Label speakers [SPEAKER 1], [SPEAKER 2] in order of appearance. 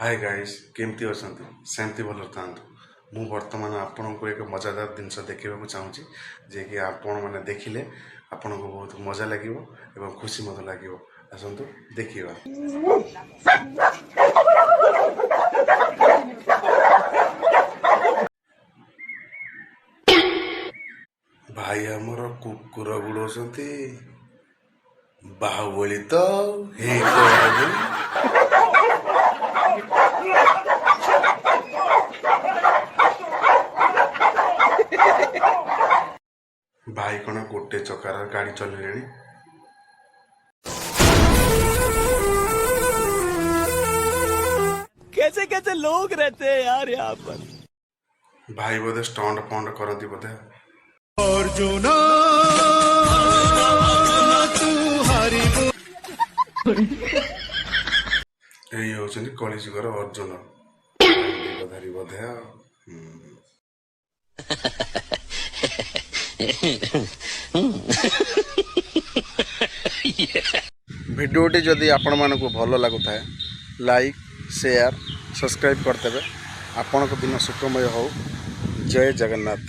[SPEAKER 1] Hi guys केमती अछंती सेमती भल थांतु मु वर्तमान आपन को एक मजादार जिनस देखा चाहूँगी जे कि आपण मैंने देखिले आपन को बहुत मजा लगे एवं खुशी मत लगे आसतु देखा। भाई आमर कुकुर गुड़ौती बाहुबली तो हे भाई कौन गोटे चकार गाड़ी चलिए
[SPEAKER 2] कैसे कैसे लोग रहते हैं यार यहाँ पर।
[SPEAKER 1] भाई बोधे स्टंट फंड करती बोधे
[SPEAKER 2] अर्जुना तू हारिबो।
[SPEAKER 1] यही हूँ कलिजुगर अर्जुन धारी बोधे
[SPEAKER 3] भिडियोटी जदि आपण मानक भल लगुता है लाइक शेयर सब्सक्राइब करते आपण दिन सुखमय हो। जय जगन्नाथ।